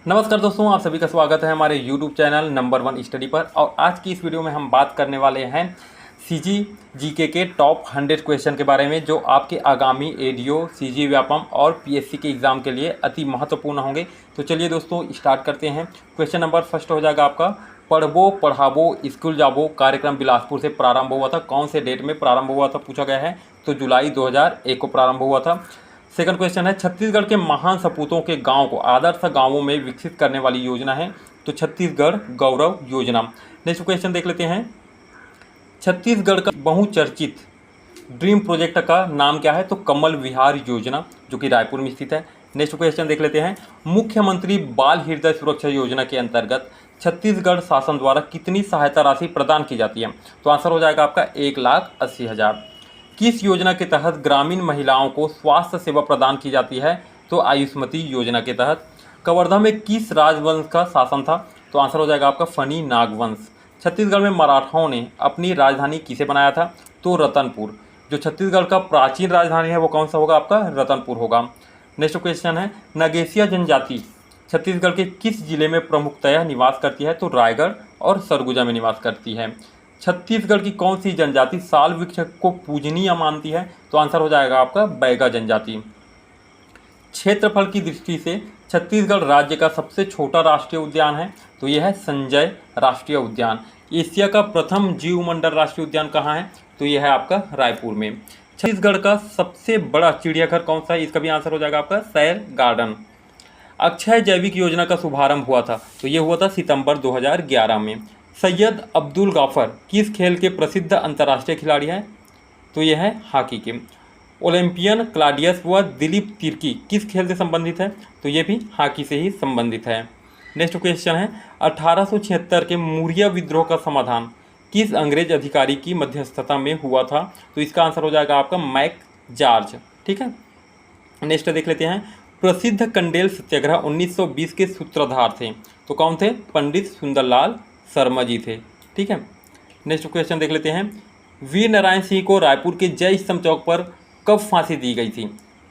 नमस्कार दोस्तों, आप सभी का स्वागत है हमारे YouTube चैनल नंबर 1 स्टडी पर। और आज की इस वीडियो में हम बात करने वाले हैं सीजी जीके के टॉप 100 क्वेश्चन के बारे में, जो आपके आगामी एडीओ, सीजी व्यापम और पीएससी के एग्ज़ाम के लिए अति महत्वपूर्ण होंगे। तो चलिए दोस्तों स्टार्ट करते हैं। क्वेश्चन नंबर फर्स्ट हो जाएगा आपका, पढ़बो पढ़ाबो स्कूल जाबो कार्यक्रम बिलासपुर से प्रारंभ हुआ था। कौन से डेट में प्रारंभ हुआ था पूछा गया है, तो जुलाई 2001 को प्रारंभ हुआ था। सेकंड क्वेश्चन है, छत्तीसगढ़ के महान सपूतों के गांव को आदर्श गांवों में विकसित करने वाली योजना है, तो छत्तीसगढ़ गौरव योजना। नेक्स्ट क्वेश्चन देख लेते हैं, छत्तीसगढ़ का बहुचर्चित ड्रीम प्रोजेक्ट का नाम क्या है, तो कमल विहार योजना, जो कि रायपुर में स्थित है। नेक्स्ट क्वेश्चन देख लेते हैं, मुख्यमंत्री बाल हृदय सुरक्षा योजना के अंतर्गत छत्तीसगढ़ शासन द्वारा कितनी सहायता राशि प्रदान की जाती है, तो आंसर हो जाएगा आपका 1,80,000। किस योजना के तहत ग्रामीण महिलाओं को स्वास्थ्य सेवा प्रदान की जाती है, तो आयुष्मती योजना के तहत। कवर्धा में किस राजवंश का शासन था, तो आंसर हो जाएगा आपका फनी नागवंश। छत्तीसगढ़ में मराठाओं ने अपनी राजधानी किसे बनाया था, तो रतनपुर। जो छत्तीसगढ़ का प्राचीन राजधानी है वो कौन सा होगा, आपका रतनपुर होगा। नेक्स्ट क्वेश्चन है, नगेसिया जनजाति छत्तीसगढ़ के किस जिले में प्रमुखतया निवास करती है, तो रायगढ़ और सरगुजा में निवास करती है। छत्तीसगढ़ की कौन सी जनजाति साल वृक्ष को पूजनीय मानती है, तो आंसर हो जाएगा आपका बैगा जनजाति। क्षेत्रफल की दृष्टि से छत्तीसगढ़ राज्य का सबसे छोटा राष्ट्रीय उद्यान है, तो यह है संजय राष्ट्रीय उद्यान। एशिया का प्रथम जीवमंडल राष्ट्रीय उद्यान कहाँ है, तो यह है आपका रायपुर में। छत्तीसगढ़ का सबसे बड़ा चिड़ियाघर कौन सा है, इसका भी आंसर हो जाएगा आपका सैर गार्डन। अक्षय जैविक योजना का शुभारंभ हुआ था, तो ये हुआ था सितंबर 2011 में। सैयद अब्दुल गाफर किस खेल के प्रसिद्ध अंतर्राष्ट्रीय खिलाड़ी हैं, तो यह है हॉकी के। ओलंपियन क्लाडियस व दिलीप तिर्की किस खेल से संबंधित है, तो ये भी हॉकी से ही संबंधित है। नेक्स्ट क्वेश्चन है, 1876 के मुरिया विद्रोह का समाधान किस अंग्रेज अधिकारी की मध्यस्थता में हुआ था, तो इसका आंसर हो जाएगा आपका मैक जॉर्ज। ठीक है। नेक्स्ट देख लेते हैं, प्रसिद्ध कंडेल सत्याग्रह 1920 के सूत्रधार थे, तो कौन थे, पंडित सुंदरलाल शर्मा जी थे। ठीक है। नेक्स्ट क्वेश्चन देख लेते हैं, वीर नारायण सिंह को रायपुर के जय स्तंभ चौक पर कब फांसी दी गई थी,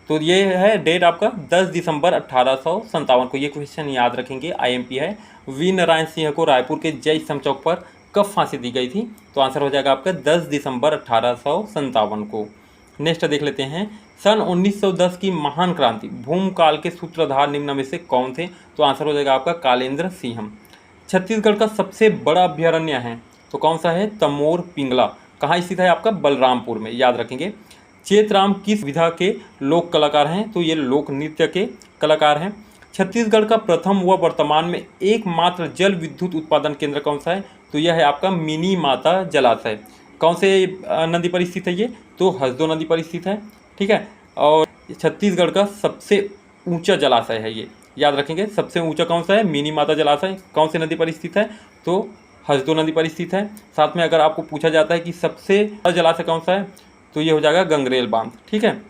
तो ये है डेट आपका 10 दिसंबर 1857 को। ये क्वेश्चन याद रखेंगे, आईएमपी है। वीर नारायण सिंह को रायपुर के जय स्तंभ चौक पर कब फांसी दी गई थी, तो आंसर हो जाएगा आपका 10 दिसंबर 1857 को। नेक्स्ट देख लेते हैं, सन 1910 की महान क्रांति भूमकाल के सूत्रधार निम्न में से कौन थे, तो आंसर हो जाएगा आपका कालेंद्र सिंह। छत्तीसगढ़ का सबसे बड़ा अभ्यारण्य है, तो कौन सा है, तमोर पिंगला। कहाँ स्थित है, आपका बलरामपुर में, याद रखेंगे। चेतराम किस विधा के लोक कलाकार हैं, तो ये लोक नृत्य के कलाकार हैं। छत्तीसगढ़ का प्रथम व वर्तमान में एकमात्र जल विद्युत उत्पादन केंद्र कौन सा है, तो यह है आपका मिनी माता जलाशय। कौन से नदी पर स्थित है ये, तो हसदो नदी पर स्थित है। ठीक है। और छत्तीसगढ़ का सबसे ऊंचा जलाशय है ये, याद रखेंगे। सबसे ऊंचा कौन सा है, मिनी माता जलाशय। कौन से नदी पर स्थित है, तो हसदो नदी पर स्थित है। साथ में अगर आपको पूछा जाता है कि सबसे बड़ा जलाशय कौन सा है, तो ये हो जाएगा गंगरेल बांध। ठीक है।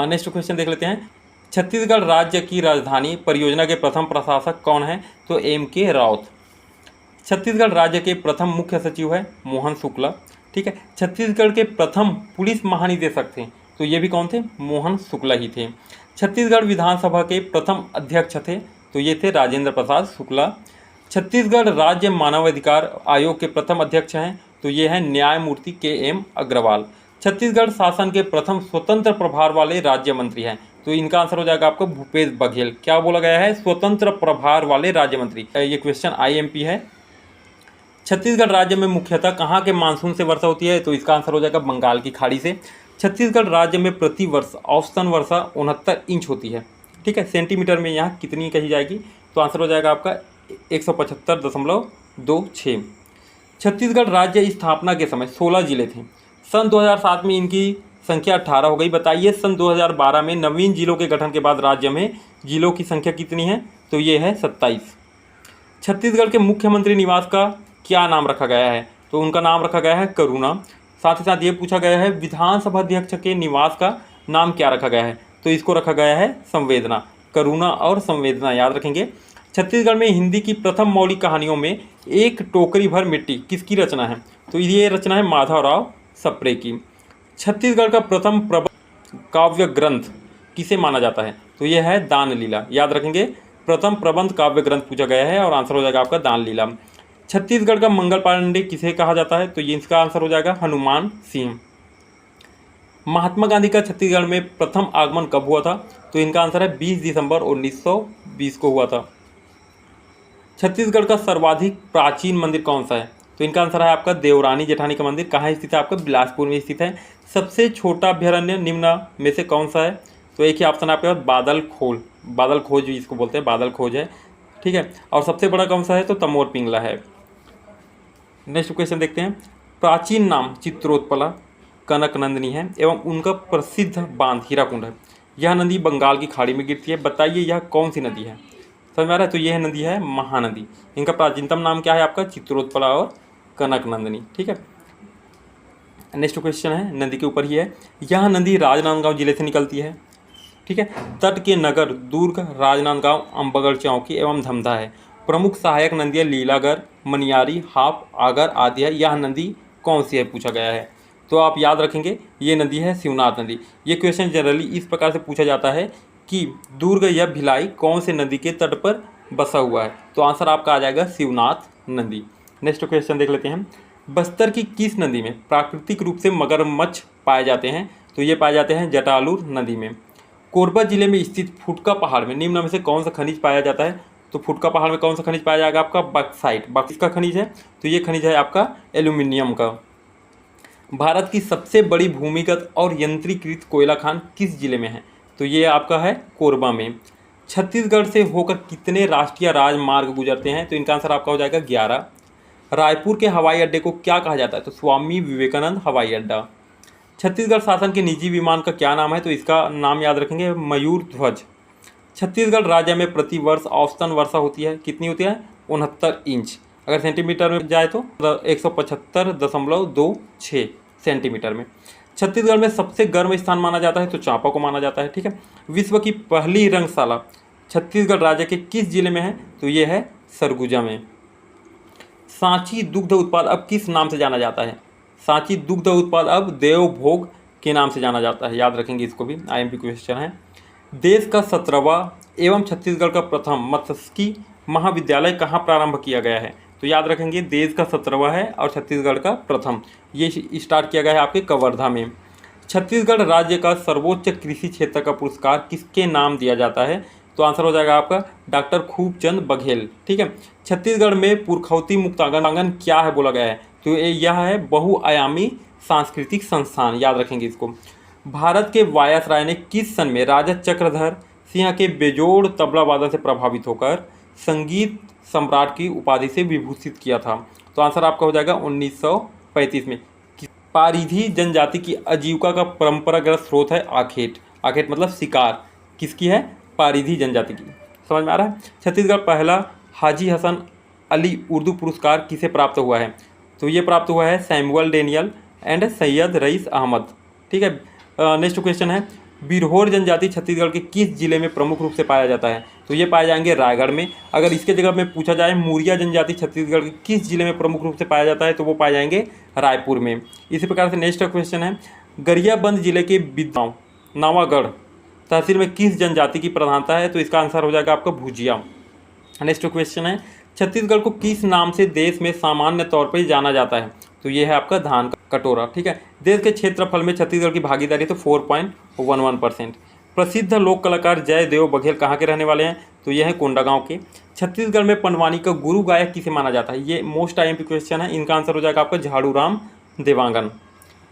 नेक्स्ट क्वेश्चन देख लेते हैं, छत्तीसगढ़ राज्य की राजधानी परियोजना के प्रथम प्रशासक कौन है, तो MK राउत। छत्तीसगढ़ राज्य के प्रथम मुख्य सचिव है मोहन शुक्ला। ठीक है। छत्तीसगढ़ के प्रथम पुलिस महानिदेशक थे, तो ये भी कौन थे, मोहन शुक्ला ही थे। छत्तीसगढ़ विधानसभा के प्रथम अध्यक्ष थे, तो ये थे राजेंद्र प्रसाद शुक्ला। छत्तीसगढ़ राज्य मानवाधिकार आयोग के प्रथम अध्यक्ष हैं, तो ये हैं न्यायमूर्ति KM अग्रवाल। छत्तीसगढ़ शासन के प्रथम स्वतंत्र प्रभार वाले राज्य मंत्री हैं, तो इनका आंसर हो जाएगा आपका भूपेश बघेल। क्या बोला गया है, स्वतंत्र प्रभार वाले राज्य मंत्री। ये क्वेश्चन IMP है। छत्तीसगढ़ राज्य में मुख्यतः कहाँ के मानसून से वर्षा होती है, तो इसका आंसर हो जाएगा बंगाल की खाड़ी से। छत्तीसगढ़ राज्य में प्रति वर्ष औसतन वर्षा 69 इंच होती है। ठीक है। सेंटीमीटर में यहाँ कितनी कही जाएगी, तो आंसर हो जाएगा आपका 175.26। छत्तीसगढ़ राज्य स्थापना के समय 16 जिले थे। सन 2007 में इनकी संख्या 18 हो गई। बताइए सन 2012 में नवीन जिलों के गठन के बाद राज्य में जिलों की संख्या कितनी है, तो ये है 27। छत्तीसगढ़ के मुख्यमंत्री निवास का क्या नाम रखा गया है, तो उनका नाम रखा गया है करुणा। साथ ही साथ ये पूछा गया है, विधानसभा अध्यक्ष के निवास का नाम क्या रखा गया है, तो इसको रखा गया है संवेदना। करुणा और संवेदना याद रखेंगे। छत्तीसगढ़ में हिंदी की प्रथम मौलिक कहानियों में एक टोकरी भर मिट्टी किसकी रचना है, तो ये रचना है माधवराव सप्रे की। छत्तीसगढ़ का प्रथम प्रबंध काव्य ग्रंथ किसे माना जाता है, तो यह है दान लीला। याद रखेंगे, प्रथम प्रबंध काव्य ग्रंथ पूछा गया है और आंसर हो जाएगा आपका दान लीला। छत्तीसगढ़ का मंगल पांडे किसे कहा जाता है, तो ये इसका आंसर हो जाएगा हनुमान सिंह। महात्मा गांधी का छत्तीसगढ़ में प्रथम आगमन कब हुआ था, तो इनका आंसर है 20 दिसंबर 1920 को हुआ था। छत्तीसगढ़ का सर्वाधिक प्राचीन मंदिर कौन सा है, तो इनका आंसर है आपका देवरानी जेठानी का मंदिर। कहाँ स्थित है, आपका बिलासपुर में स्थित है। सबसे छोटा अभ्यारण्य निम्न में से कौन सा है, तो एक ही ऑप्शन आपके पास बादल खोज भी इसको बोलते हैं, बादल खोज है, ठीक है। और सबसे बड़ा कौन सा है, तो तमोर पिंगला है। नेक्स्ट क्वेश्चन देखते हैं। प्राचीन नाम चित्रोत्पला कनक नंदिनी है एवं उनका प्रसिद्ध बांध हीराकुंड है। यह नदी बंगाल की खाड़ी में गिरती है। बताइए यह कौन सी नदी है, समझ में आ रहा है, तो यह नदी है महानदी। इनका प्राचीनतम नाम क्या है आपका, चित्रोत्पला और कनक नंदिनी, ठीक है। नेक्स्ट क्वेश्चन है, नदी के ऊपर ही है। यह नदी राजनांदगांव जिले से निकलती है, ठीक है। तट के नगर दुर्ग, राजनांदगांव, अम्बगढ़ चौकी एवं धमधा है। प्रमुख सहायक नदियाँ लीलागढ़, मनियारी, हाप, आगर आदि है। यह नदी कौन सी है पूछा गया है, तो आप याद रखेंगे ये नदी है शिवनाथ नदी। ये क्वेश्चन जनरली इस प्रकार से पूछा जाता है कि दुर्ग या भिलाई कौन से नदी के तट पर बसा हुआ है, तो आंसर आपका आ जाएगा शिवनाथ नदी। नेक्स्ट क्वेश्चन देख लेते हैं। बस्तर की किस नदी में प्राकृतिक रूप से मगरमच्छ पाए जाते हैं, तो ये पाए जाते हैं जटालूर नदी में। कोरबा जिले में स्थित फुटका पहाड़ में निम्न में से कौन सा खनिज पाया जाता है, तो फुटका पहाड़ में कौन सा खनिज पाया जाएगा आपका, बक्साइट का खनिज है, तो ये खनिज है आपका एल्यूमिनियम का। भारत की सबसे बड़ी भूमिगत और यंत्रीकृत कोयला खान किस जिले में है, तो ये आपका है कोरबा में। छत्तीसगढ़ से होकर कितने राष्ट्रीय राजमार्ग गुजरते हैं, तो इनका आंसर आपका हो जाएगा 11। रायपुर के हवाई अड्डे को क्या कहा जाता है, तो स्वामी विवेकानंद हवाई अड्डा। छत्तीसगढ़ शासन के निजी विमान का क्या नाम है, तो इसका नाम याद रखेंगे मयूर ध्वज। छत्तीसगढ़ राज्य में प्रति वर्ष औसतन वर्षा होती है, कितनी होती है, 69 इंच। अगर सेंटीमीटर में जाए तो 175.26 सेंटीमीटर में। छत्तीसगढ़ में सबसे गर्म स्थान माना जाता है, तो चांपा को माना जाता है, ठीक है। विश्व की पहली रंगशाला छत्तीसगढ़ राज्य के किस जिले में है, तो ये है सरगुजा में। सांची दुग्ध उत्पाद अब किस नाम से जाना जाता है, सांची दुग्ध उत्पाद अब देवभोग के नाम से जाना जाता है, याद रखेंगे इसको भी, IMP क्वेश्चन है। देश का 17वां एवं छत्तीसगढ़ का प्रथम मत्स्यिकी महाविद्यालय कहाँ प्रारंभ किया गया है, तो याद रखेंगे देश का 17वां है और छत्तीसगढ़ का प्रथम, ये स्टार्ट किया गया है आपके कवर्धा में। छत्तीसगढ़ राज्य का सर्वोच्च कृषि क्षेत्र का पुरस्कार किसके नाम दिया जाता है, तो आंसर हो जाएगा आपका डॉक्टर खूबचंद बघेल, ठीक है। छत्तीसगढ़ में पुरखौती मुक्तांगन क्या है बोला गया है, तो यह है बहुआयामी सांस्कृतिक संस्थान, याद रखेंगे इसको। भारत के वायसराय ने किस सन में राजा चक्रधर सिंह के बेजोड़ तबला वादन से प्रभावित होकर संगीत सम्राट की उपाधि से विभूषित किया था, तो आंसर आपका हो जाएगा 1935 में। पारिधी जनजाति की आजीविका का परंपरागत स्रोत है आखेट। आखेट मतलब शिकार, किसकी है, पारिधी जनजाति की, समझ में आ रहा है। छत्तीसगढ़ पहला हाजी हसन अली उर्दू पुरस्कार किसे प्राप्त हुआ है, तो ये प्राप्त हुआ है Samuel Daniel and Syed rice Ahmad, ठीक है। नेक्स्ट क्वेश्चन है, बिरहोर जनजाति छत्तीसगढ़ के किस जिले में प्रमुख रूप से पाया जाता है, तो ये पाए जाएंगे रायगढ़ में। अगर इसके जगह में पूछा जाए मुरिया जनजाति छत्तीसगढ़ के किस जिले में प्रमुख रूप से पाया जाता है, तो वो पाए जाएंगे रायपुर में। इसी प्रकार से नेक्स्ट क्वेश्चन है, गरियाबंद जिले के बिदगांव नावागढ़ तहसील में किस जनजाति की प्रधानता है, तो इसका आंसर हो जाएगा आपका भुजिया। नेक्स्ट क्वेश्चन है, छत्तीसगढ़ को किस नाम से देश में सामान्य तौर पर जाना जाता है, तो ये है आपका धान का कटोरा, ठीक है। देश के क्षेत्रफल में छत्तीसगढ़ की भागीदारी तो 4.11%। प्रसिद्ध लोक कलाकार जयदेव बघेल कहाँ के रहने वाले हैं, तो ये हैं कोंडागांव के। छत्तीसगढ़ में पंडवानी का गुरु गायक किसे माना जाता है, ये मोस्ट IMP क्वेश्चन है, इनका आंसर हो जाएगा आपका झाड़ूराम देवांगन।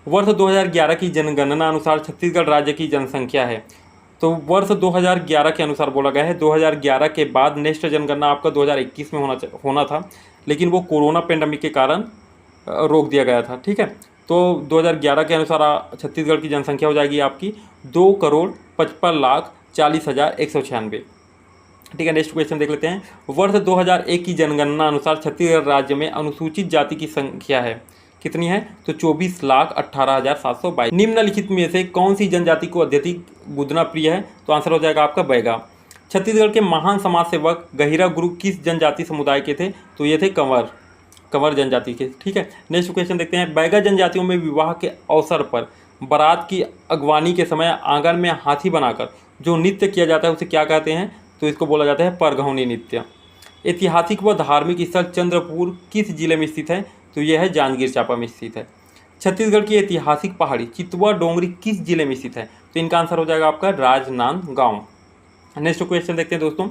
वर्ष 2011 की जनगणना अनुसार छत्तीसगढ़ राज्य की जनसंख्या है, तो वर्ष 2011 के अनुसार बोला गया है। 2011 के बाद नेक्स्ट जनगणना आपका 2021 में होना था, लेकिन वो कोरोना पेंडेमिक के कारण रोक दिया गया था, ठीक है। तो 2011 के अनुसार छत्तीसगढ़ की जनसंख्या हो जाएगी आपकी 2,55,40,196, ठीक है। नेक्स्ट क्वेश्चन देख लेते हैं। वर्ष 2001 की जनगणना अनुसार छत्तीसगढ़ राज्य में अनुसूचित जाति की संख्या है, कितनी है, तो 24,18,722। निम्नलिखित में से कौन सी जनजाति को अत्यधिक बुदना प्रिय है, तो आंसर हो जाएगा आपका बैगा। छत्तीसगढ़ के महान समाज सेवक गहिरा गुरु किस जनजाति समुदाय के थे, तो ये थे कंवर जनजाति के, ठीक है। नेक्स्ट क्वेश्चन देखते हैं। बैगा जनजातियों में विवाह के अवसर पर बारात की अगवानी के समय आंगन में हाथी बनाकर जो नृत्य किया जाता है उसे क्या कहते हैं, तो इसको बोला जाता है परघौनी नृत्य। ऐतिहासिक व धार्मिक स्थल चंद्रपुर किस जिले में स्थित है? तो यह है जांजगीर चांपा में स्थित है। छत्तीसगढ़ की ऐतिहासिक पहाड़ी चितवा डोंगरी किस जिले में स्थित है? तो इनका आंसर हो जाएगा आपका राजनांदगांव। नेक्स्ट क्वेश्चन देखते हैं दोस्तों,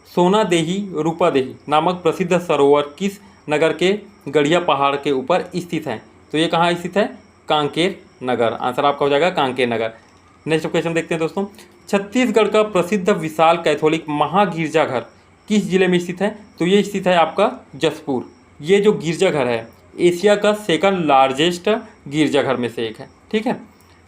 सोना देही रूपा देही नामक प्रसिद्ध सरोवर किस नगर के गढ़िया पहाड़ के ऊपर स्थित है? तो ये कहाँ स्थित है? कांकेर नगर। आंसर आपका हो जाएगा कांकेर नगर। नेक्स्ट क्वेश्चन देखते हैं दोस्तों, छत्तीसगढ़ का प्रसिद्ध विशाल कैथोलिक महागिरजाघर किस जिले में स्थित है? तो ये स्थित है आपका जसपुर। ये जो गिरजाघर है एशिया का सेकंड लार्जेस्ट गिरजाघर में से एक है। ठीक है।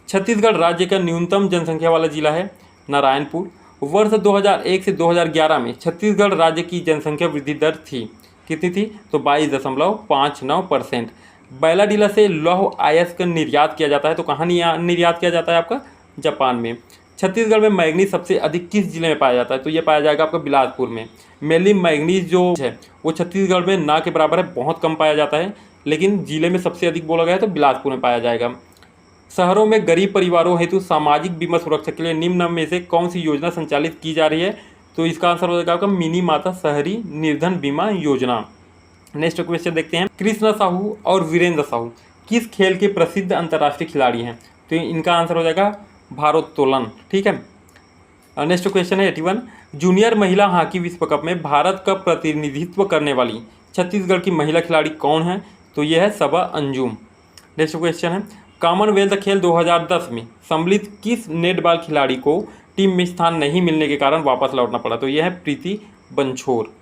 छत्तीसगढ़ राज्य का न्यूनतम जनसंख्या वाला जिला है नारायणपुर। वर्ष 2001 से 2011 में छत्तीसगढ़ राज्य की जनसंख्या वृद्धि दर थी कितनी थी? तो 22.59%। बैलाडीला से लौह अयस्क का निर्यात किया जाता है। तो कहाँ निर्यात किया जाता है? आपका जापान में। छत्तीसगढ़ में मैग्नीज सबसे अधिक किस जिले में पाया जाता है? तो ये पाया जाएगा आपका बिलासपुर में। मेनली मैग्नीज जो है वो छत्तीसगढ़ में ना के बराबर है, बहुत कम पाया जाता है, लेकिन जिले में सबसे अधिक बोला गया है तो बिलासपुर में पाया जाएगा। शहरों में गरीब परिवारों हेतु सामाजिक बीमा सुरक्षा के लिए निम्न में से कौन सी योजना संचालित की जा रही है? तो इसका आंसर हो जाएगा आपका मिनी माता शहरी निर्धन बीमा योजना। नेक्स्ट क्वेश्चन देखते हैं, कृष्ण साहू और वीरेंद्र साहू किस खेल के प्रसिद्ध अंतर्राष्ट्रीय खिलाड़ी हैं? तो इनका आंसर हो जाएगा भारोत्तोलन। ठीक है। नेक्स्ट क्वेश्चन है 81, जूनियर महिला हॉकी विश्व कप में भारत का प्रतिनिधित्व करने वाली छत्तीसगढ़ की महिला खिलाड़ी कौन है? तो यह है सबा अंजुम। नेक्स्ट क्वेश्चन है, कॉमनवेल्थ खेल 2010 में सम्मिलित किस नेटबॉल खिलाड़ी को टीम में स्थान नहीं मिलने के कारण वापस लौटना पड़ा? तो यह है प्रीति बंछोर।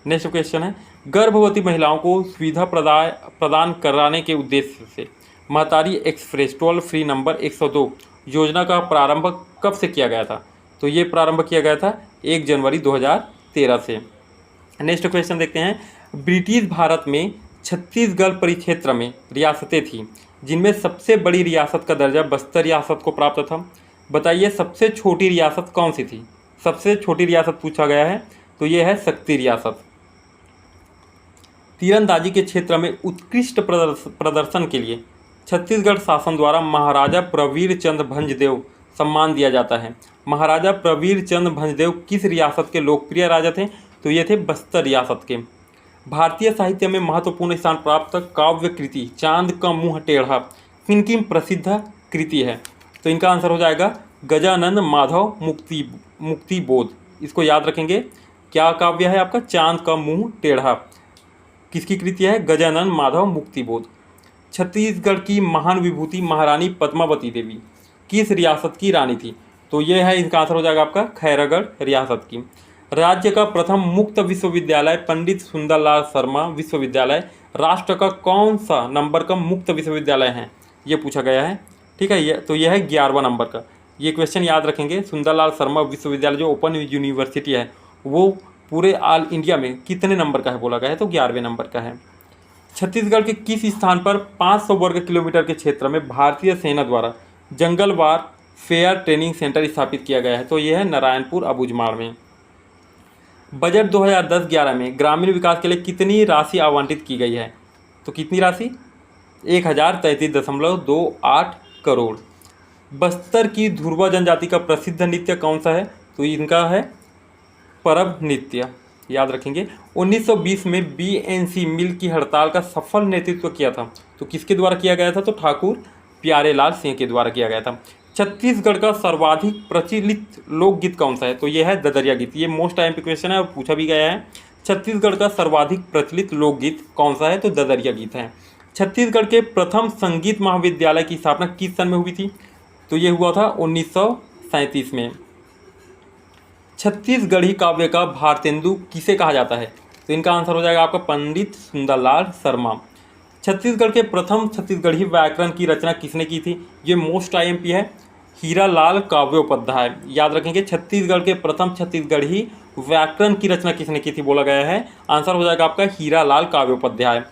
नेक्स्ट क्वेश्चन है, गर्भवती महिलाओं को सुविधा प्रदान कराने के उद्देश्य से महतारी एक्सप्रेस टोल फ्री नंबर 102 योजना का प्रारंभ कब से किया गया था? तो ये प्रारंभ किया गया था 1 जनवरी 2013 से। नेक्स्ट क्वेश्चन देखते हैं, ब्रिटिश भारत में छत्तीसगढ़ परिक्षेत्र में रियासतें थीं जिनमें सबसे बड़ी रियासत का दर्जा बस्तर रियासत को प्राप्त था। बताइए सबसे छोटी रियासत कौन सी थी? सबसे छोटी रियासत पूछा गया है तो ये है शक्ति रियासत। तीरंदाजी के क्षेत्र में उत्कृष्ट प्रदर्शन के लिए छत्तीसगढ़ शासन द्वारा महाराजा प्रवीर चंद्र भंजदेव सम्मान दिया जाता है। महाराजा प्रवीर चंद्र भंजदेव किस रियासत के लोकप्रिय राजा थे? तो ये थे बस्तर रियासत के। भारतीय साहित्य में महत्वपूर्ण स्थान प्राप्त काव्य कृति चांद का मुंह टेढ़ा किनकी प्रसिद्ध कृति है? तो इनका आंसर हो जाएगा गजानन माधव मुक्ति बोध। इसको याद रखेंगे, क्या काव्य है आपका? चांद का मुंह टेढ़ा। किसकी कृति है? गजानन माधव मुक्ति बोध। छत्तीसगढ़ की महान विभूति महारानी पद्मावती देवी किस रियासत की रानी थी? तो ये है, इनका आंसर हो जाएगा आपका खैरागढ़ रियासत की। राज्य का प्रथम मुक्त विश्वविद्यालय पंडित सुंदरलाल शर्मा विश्वविद्यालय राष्ट्र का कौन सा नंबर का मुक्त विश्वविद्यालय है? ये पूछा गया है। ठीक है, ये तो यह है 11वां नंबर का। ये क्वेश्चन याद रखेंगे, सुंदरलाल शर्मा विश्वविद्यालय जो ओपन यूनिवर्सिटी है वो पूरे ऑल इंडिया में कितने नंबर का है बोला गया है? तो 11वें नंबर का है। छत्तीसगढ़ के किस स्थान पर 500 वर्ग किलोमीटर के क्षेत्र में भारतीय सेना द्वारा जंगलवार फेयर ट्रेनिंग सेंटर स्थापित किया गया है? तो यह है नारायणपुर अबूझमाड़ में। बजट 2010-11 में ग्रामीण विकास के लिए कितनी राशि आवंटित की गई है? तो कितनी राशि? 1033.28 करोड़। बस्तर की धुरवा जनजाति का प्रसिद्ध नृत्य कौन सा है? तो इनका है परब नृत्य, याद रखेंगे। 1920 में बीएनसी मिल की हड़ताल का सफल नेतृत्व किया था तो किसके द्वारा किया गया था? तो ठाकुर प्यारेलाल सिंह के द्वारा किया गया था। छत्तीसगढ़ का सर्वाधिक प्रचलित लोकगीत कौन सा है? तो यह है ददरिया गीत। ये मोस्ट टाइम पे क्वेश्चन है और पूछा भी गया है। छत्तीसगढ़ का सर्वाधिक प्रचलित लोकगीत कौन सा है? तो ददरिया गीत है। छत्तीसगढ़ के प्रथम संगीत महाविद्यालय की स्थापना किस सन में हुई थी? तो ये हुआ था 1937 में। छत्तीसगढ़ी काव्य का भारतेंदु किसे कहा जाता है? तो इनका आंसर हो जाएगा आपका पंडित सुंदरलाल शर्मा। छत्तीसगढ़ के प्रथम छत्तीसगढ़ी व्याकरण की रचना किसने की थी? ये मोस्ट IMP है, हीरालाल काव्योपाध्याय। याद रखेंगे, छत्तीसगढ़ के प्रथम छत्तीसगढ़ी व्याकरण की रचना किसने की थी बोला गया है? आंसर हो जाएगा आपका हीरालाल काव्योपाध्याय।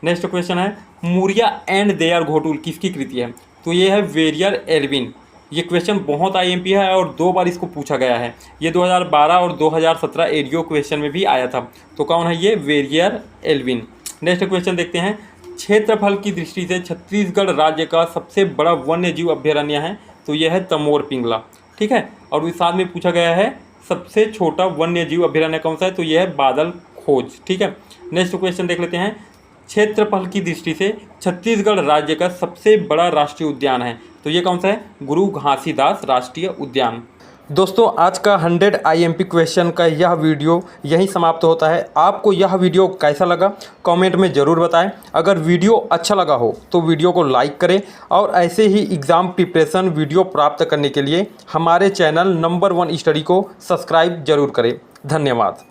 नेक्स्ट क्वेश्चन है, मुरिया एंड देयर घोटुल किसकी कृति है? तो ये है वेरियर एल्विन। ये क्वेश्चन बहुत IMP है और 2 बार इसको पूछा गया है। ये 2012 और 2017 एडियो क्वेश्चन में भी आया था। तो कौन है ये? Verrier Elwin. नेक्स्ट क्वेश्चन देखते हैं, क्षेत्रफल की दृष्टि से छत्तीसगढ़ राज्य का सबसे बड़ा वन्य जीव अभ्यारण्य है? तो यह है तमोर पिंगला। ठीक है, और इस साथ में पूछा गया है सबसे छोटा वन्यजीव अभयारण्य कौन सा है? तो यह है बादल खोज। ठीक है, नेक्स्ट क्वेश्चन देख लेते हैं। क्षेत्रफल की दृष्टि से छत्तीसगढ़ राज्य का सबसे बड़ा राष्ट्रीय उद्यान है, तो ये कौन सा है? गुरु घासीदास राष्ट्रीय उद्यान। दोस्तों, आज का 100 IMP क्वेश्चन का यह वीडियो यहीं समाप्त होता है। आपको यह वीडियो कैसा लगा कमेंट में ज़रूर बताएं। अगर वीडियो अच्छा लगा हो तो वीडियो को लाइक करें और ऐसे ही एग्ज़ाम प्रिपरेशन वीडियो प्राप्त करने के लिए हमारे चैनल नंबर 1 स्टडी को सब्सक्राइब जरूर करें। धन्यवाद।